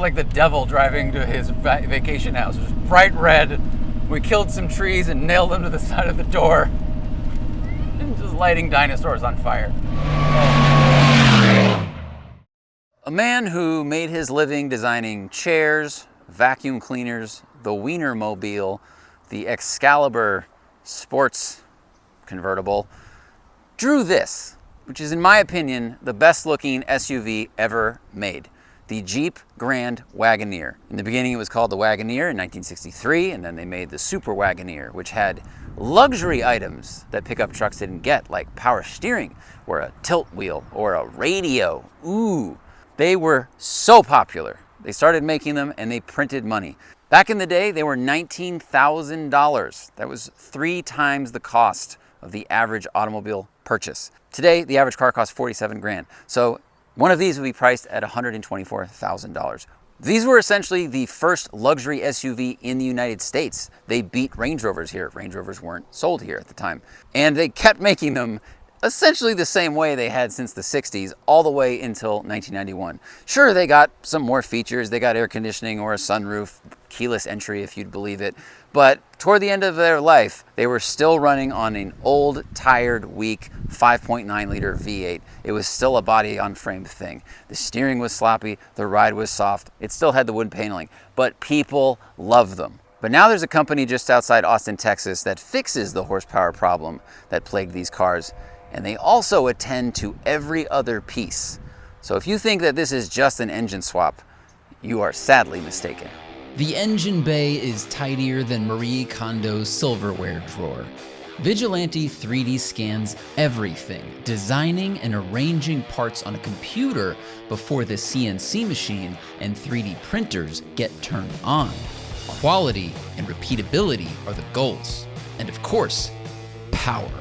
like the devil driving to his vacation house. It was bright red. We killed some trees and nailed them to the side of the door. And just lighting dinosaurs on fire. A man who made his living designing chairs, vacuum cleaners, the Wienermobile, the Excalibur sports convertible, drew this, which is, in my opinion, the best looking SUV ever made. The Jeep Grand Wagoneer. In the beginning it was called the Wagoneer in 1963, and then they made the Super Wagoneer, which had luxury items that pickup trucks didn't get, like power steering, or a tilt wheel, or a radio. Ooh, they were so popular. They started making them and they printed money. Back in the day, they were $19,000. That was 3 times the cost of the average automobile purchase. Today, the average car costs 47 grand. So one of these would be priced at $124,000. These were essentially the first luxury SUV in the United States. They beat Range Rovers here. Range Rovers weren't sold here at the time. And they kept making them essentially the same way they had since the 60s, all the way until 1991. Sure, they got some more features. They got air conditioning or a sunroof, keyless entry if you'd believe it. But toward the end of their life, they were still running on an old, tired, weak 5.9 liter V8. It was still a body-on-frame thing. The steering was sloppy, the ride was soft, it still had the wood paneling, but people loved them. But now there's a company just outside Austin, Texas that fixes the horsepower problem that plagued these cars, and they also attend to every other piece. So if you think that this is just an engine swap, you are sadly mistaken. The engine bay is tidier than Marie Kondo's silverware drawer. Vigilante 3D scans everything, designing and arranging parts on a computer before the CNC machine and 3D printers get turned on. Quality and repeatability are the goals. And of course, power.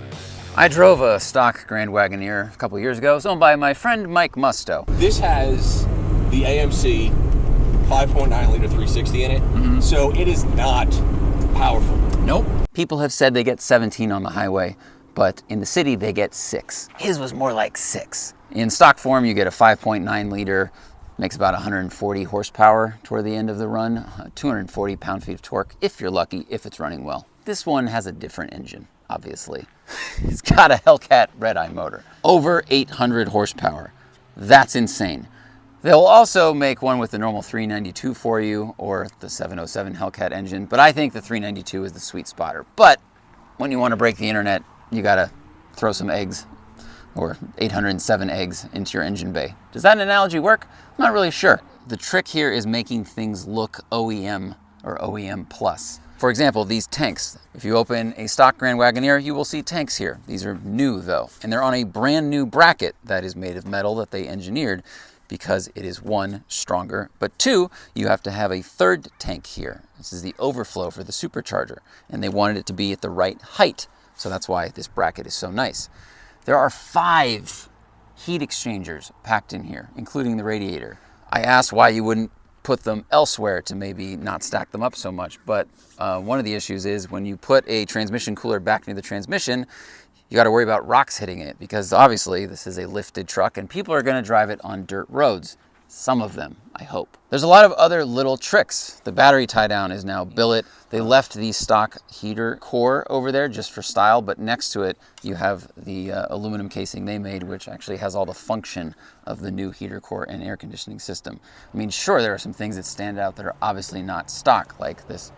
I drove a stock Grand Wagoneer a couple years ago. It was owned by my friend Mike Musto. This has the AMC 5.9 liter 360 in it, so it is not powerful. Nope. People have said they get 17 on the highway, but in the city they get 6. His was more like 6. In stock form, you get a 5.9 liter, makes about 140 horsepower toward the end of the run, 240 pound-feet of torque, if you're lucky, if it's running well. This one has a different engine, obviously. It's got a Hellcat Redeye motor, over 800 horsepower. That's insane. They'll also make one with the normal 392 for you, or the 707 Hellcat engine, but I think the 392 is the sweet spotter. But when you want to break the internet, you gotta throw some eggs, or 807 eggs, into your engine bay. Does that analogy work? I'm not really sure. The trick here is making things look OEM or OEM plus. For example, these tanks. If you open a stock Grand Wagoneer, you will see tanks here. These are new though, and they're on a brand new bracket that is made of metal that they engineered because it is 1, stronger, but 2, you have to have a third tank here. This is the overflow for the supercharger, and they wanted it to be at the right height, so that's why this bracket is so nice. There are 5 heat exchangers packed in here, including the radiator. I asked why you wouldn't put them elsewhere to maybe not stack them up so much, but one of the issues is when you put a transmission cooler back near the transmission, you got to worry about rocks hitting it, because obviously this is a lifted truck and people are going to drive it on dirt roads. Some of them, I hope. There's a lot of other little tricks. The battery tie down is now billet. They left the stock heater core over there just for style, but next to it you have the aluminum casing they made, which actually has all the function of the new heater core and air conditioning system. I mean, sure, there are some things that stand out that are obviously not stock, like this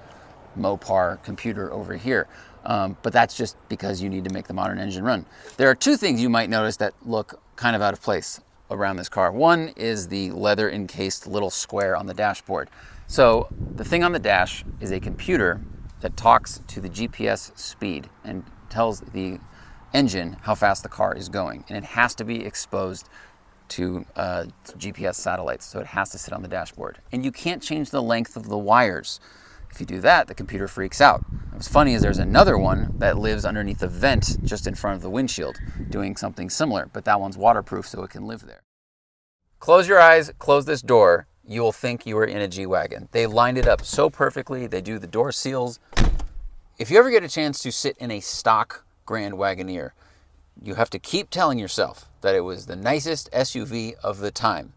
Mopar computer over here. But that's just because you need to make the modern engine run. There are 2 things you might notice that look kind of out of place around this car. One is the leather encased little square on the dashboard. So the thing on the dash is a computer that talks to the GPS speed and tells the engine how fast the car is going. And it has to be exposed to GPS satellites, so it has to sit on the dashboard. And you can't change the length of the wires. If you do that, the computer freaks out. What's funny is there's another one that lives underneath a vent just in front of the windshield doing something similar, but that one's waterproof so it can live there. Close your eyes, close this door, you will think you are in a G-Wagon. They lined it up so perfectly, they do the door seals. If you ever get a chance to sit in a stock Grand Wagoneer, you have to keep telling yourself that it was the nicest SUV of the time.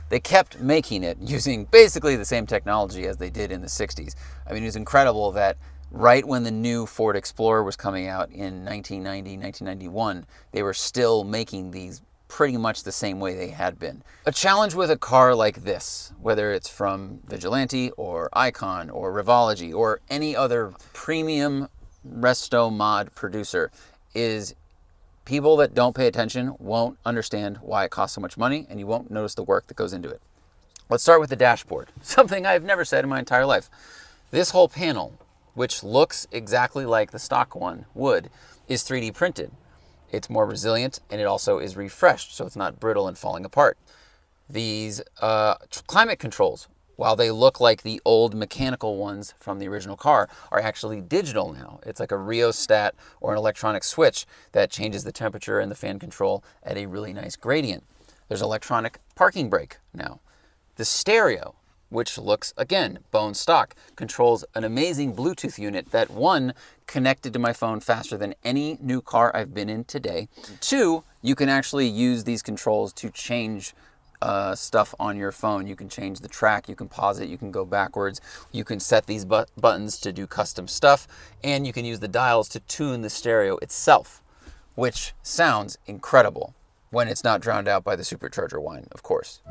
they kept making it using basically the same technology as they did in the 60s. I mean, it was incredible that right when the new Ford Explorer was coming out in 1990, 1991, they were still making these pretty much the same way they had been. A challenge with a car like this, whether it's from Vigilante or Icon or Revology or any other premium resto mod producer, is people that don't pay attention won't understand why it costs so much money, and you won't notice the work that goes into it. Let's start with the dashboard, something I've never said in my entire life. This whole panel, which looks exactly like the stock one would, is 3D printed. It's more resilient, and it also is refreshed, so it's not brittle and falling apart. These climate controls, while they look like the old mechanical ones from the original car, are actually digital now. It's like a rheostat or an electronic switch that changes the temperature and the fan control at a really nice gradient. There's electronic parking brake now. The stereo, which looks, again, bone stock, controls an amazing Bluetooth unit that, one, connected to my phone faster than any new car I've been in today. Two, you can actually use these controls to change stuff on your phone. You can change the track, you can pause it, you can go backwards, you can set these buttons to do custom stuff, and you can use the dials to tune the stereo itself, which sounds incredible when it's not drowned out by the supercharger whine, of course.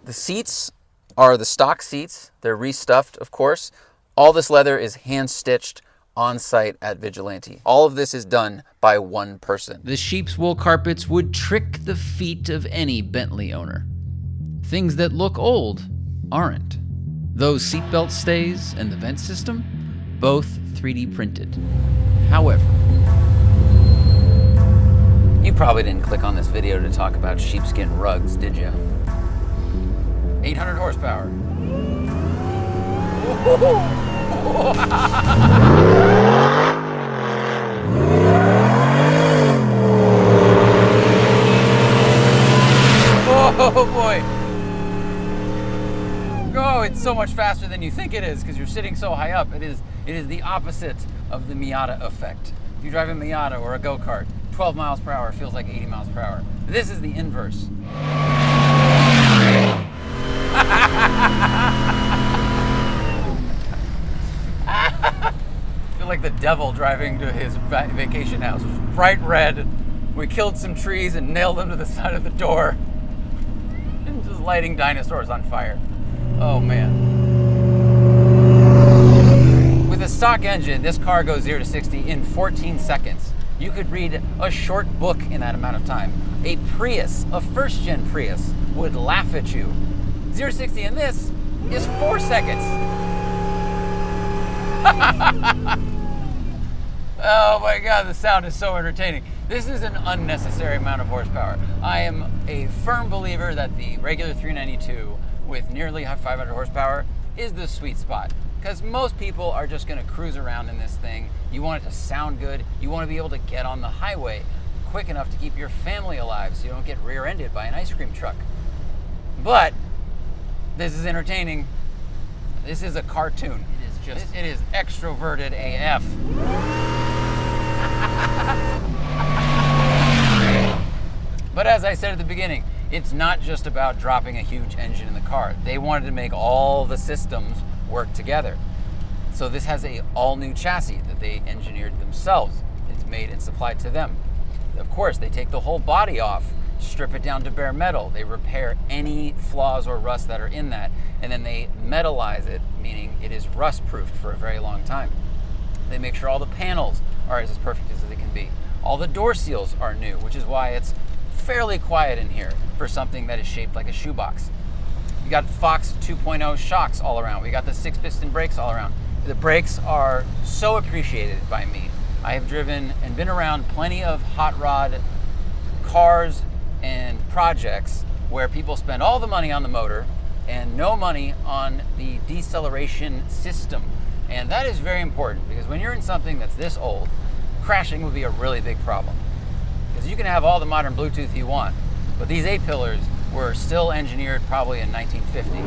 The seats are the stock seats. They're restuffed, of course. All this leather is hand-stitched on site at Vigilante. All of this is done by one person. The sheep's wool carpets would trick the feet of any Bentley owner. Things that look old aren't. Those seatbelt stays and the vent system, both 3D printed. However, you probably didn't click on this video to talk about sheepskin rugs, did you? 800 horsepower. Oh boy. Oh, it's so much faster than you think it is because you're sitting so high up. It is the opposite of the Miata effect. If you drive a Miata or a go-kart, 12 miles per hour feels like 80 miles per hour. This is the inverse. I feel like the devil driving to his vacation house. It was bright red. We killed some trees and nailed them to the side of the door. And just lighting dinosaurs on fire. Oh man. With a stock engine, this car goes 0 to 60 in 14 seconds. You could read a short book in that amount of time. A Prius, a first-gen Prius, would laugh at you. 0 to 60 in this is 4 seconds. Oh my God, the sound is so entertaining. This is an unnecessary amount of horsepower. I am a firm believer that the regular 392 with nearly 500 horsepower is the sweet spot. Because most people are just going to cruise around in this thing. You want it to sound good. You want to be able to get on the highway quick enough to keep your family alive so you don't get rear-ended by an ice cream truck. But this is entertaining. This is a cartoon. It is extroverted AF. But as I said at the beginning, it's not just about dropping a huge engine in the car. They wanted to make all the systems work together. So this has a all-new chassis that they engineered themselves. It's made and supplied to them. Of course, they take the whole body off, strip it down to bare metal. They repair any flaws or rust that are in that, and then they metalize it, meaning it is rust-proofed for a very long time. They make sure all the panels are as perfect as they can be. All the door seals are new, which is why it's fairly quiet in here for something that is shaped like a shoebox. You got Fox 2.0 shocks all around. We got the 6-piston brakes all around. The brakes are so appreciated by me. I have driven and been around plenty of hot rod cars and projects where people spend all the money on the motor and no money on the deceleration system. And that is very important because when you're in something that's this old, crashing would be a really big problem. Because you can have all the modern Bluetooth you want, but these A-pillars were still engineered probably in 1950.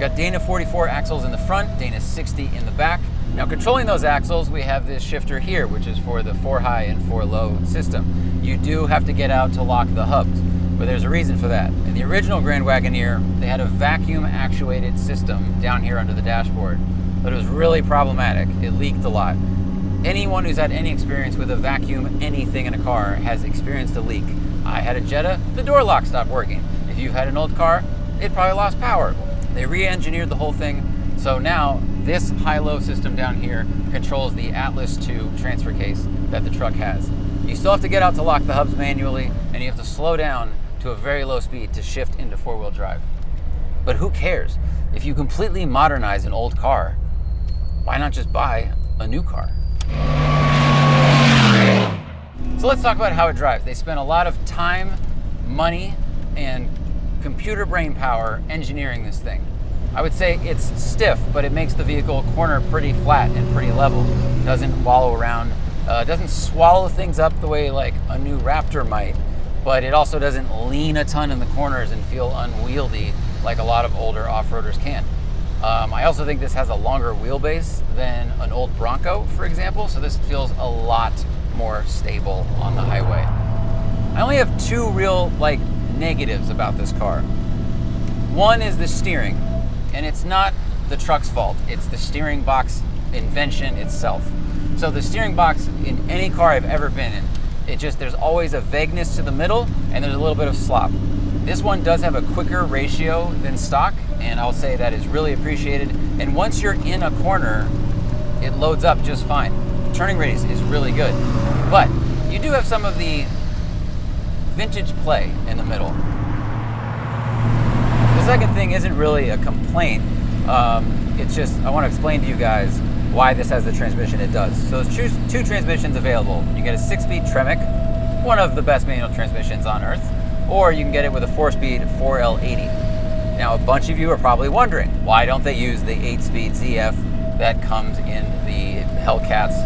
Got Dana 44 axles in the front, Dana 60 in the back. Now, controlling those axles, we have this shifter here, which is for the 4 high and 4 low system. You do have to get out to lock the hubs, but there's a reason for that. In the original Grand Wagoneer, they had a vacuum actuated system down here under the dashboard, but it was really problematic. It leaked a lot. Anyone who's had any experience with a vacuum anything in a car has experienced a leak. I had a Jetta, the door lock stopped working. If you've had an old car, it probably lost power. They re-engineered the whole thing, so now this high-low system down here controls the Atlas II transfer case that the truck has. You still have to get out to lock the hubs manually, and you have to slow down to a very low speed to shift into 4-wheel drive. But who cares? If you completely modernize an old car, why not just buy a new car? So let's talk about how it drives. They spent a lot of time, money, and computer brain power engineering this thing. I would say it's stiff, but it makes the vehicle corner pretty flat and pretty level. Doesn't wallow around, doesn't swallow things up the way like a new Raptor might, but it also doesn't lean a ton in the corners and feel unwieldy like a lot of older off-roaders can. I also think this has a longer wheelbase than an old Bronco, for example, so this feels a lot more stable on the highway. I only have 2 real negatives about this car. One is the steering, and it's not the truck's fault. It's the steering box invention itself. So the steering box in any car I've ever been in, there's always a vagueness to the middle and there's a little bit of slop. This one does have a quicker ratio than stock, and I'll say that is really appreciated. And once you're in a corner, it loads up just fine. The turning radius is really good. But you do have some of the vintage play in the middle. The second thing isn't really a complaint. It's just, I want to explain to you guys why this has the transmission it does. So there's 2 transmissions available. You get a 6-speed Tremec, one of the best manual transmissions on earth, or you can get it with a 4-speed 4L80. Now, a bunch of you are probably wondering, why don't they use the 8-speed ZF that comes in the Hellcats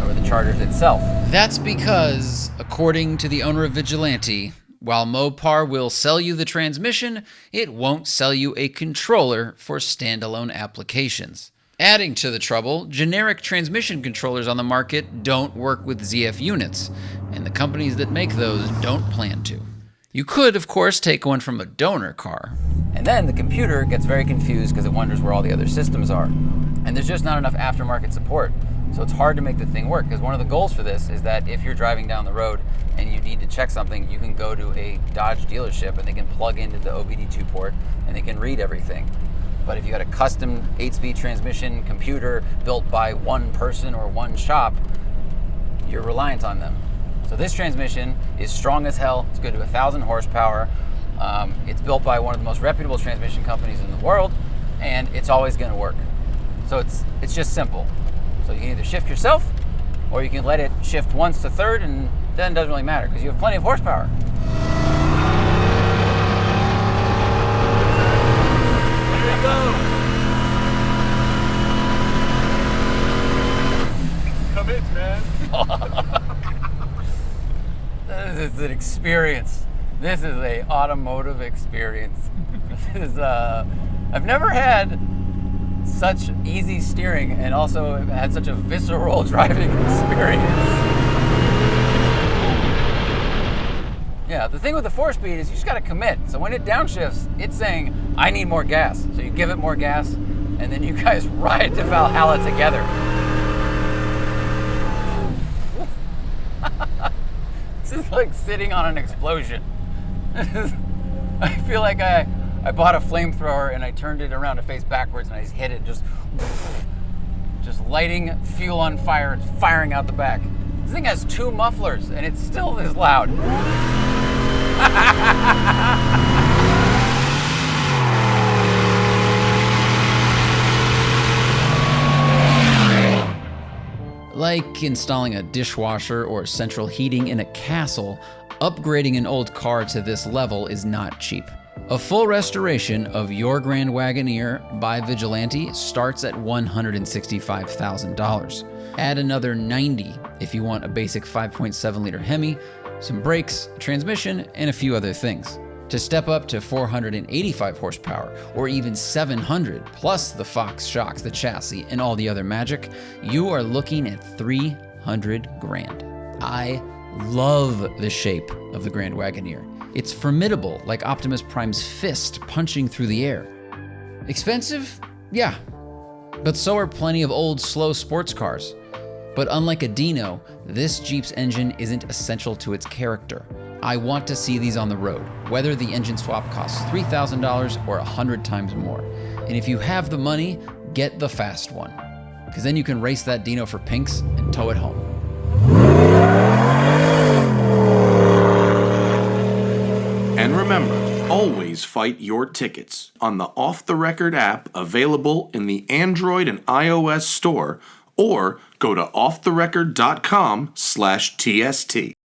or the Chargers itself? That's because, according to the owner of Vigilante, while Mopar will sell you the transmission, it won't sell you a controller for standalone applications. Adding to the trouble, generic transmission controllers on the market don't work with ZF units, and the companies that make those don't plan to. You could, of course, take one from a donor car. And then the computer gets very confused because it wonders where all the other systems are. And there's just not enough aftermarket support. So it's hard to make the thing work, because one of the goals for this is that if you're driving down the road and you need to check something, you can go to a Dodge dealership and they can plug into the OBD2 port and they can read everything. But if you got a custom 8-speed transmission computer built by one person or one shop, you're reliant on them. So this transmission is strong as hell. It's good to 1,000 horsepower. It's built by one of the most reputable transmission companies in the world, and it's always going to work. So it's just simple. So you can either shift yourself, or you can let it shift once to third, and then it doesn't really matter because you have plenty of horsepower. There you go. Commit, man. This is an experience. This is a automotive experience. I've never had such easy steering and also had such a visceral driving experience. Yeah, the thing with the 4-speed is you just gotta commit. So when it downshifts, it's saying, I need more gas. So you give it more gas, and then you guys ride to Valhalla together. This is like sitting on an explosion. I feel like I bought a flamethrower and I turned it around to face backwards and I just hit it, just lighting fuel on fire and firing out the back. This thing has 2 mufflers and it's still this loud. Like installing a dishwasher or central heating in a castle, upgrading an old car to this level is not cheap. A full restoration of your Grand Wagoneer by Vigilante starts at $165,000. Add another $90,000 if you want a basic 5.7 liter Hemi, some brakes, a transmission, and a few other things. To step up to 485 horsepower, or even 700, plus the Fox shocks, the chassis, and all the other magic, you are looking at 300 grand. I love the shape of the Grand Wagoneer. It's formidable, like Optimus Prime's fist punching through the air. Expensive? Yeah. But so are plenty of old, slow sports cars. But unlike a Dino, this Jeep's engine isn't essential to its character. I want to see these on the road, whether the engine swap costs $3,000 or 100 times more. And if you have the money, get the fast one, because then you can race that Dino for pinks and tow it home. And remember, always fight your tickets on the Off the Record app, available in the Android and iOS store, or go to offtherecord.com/TST.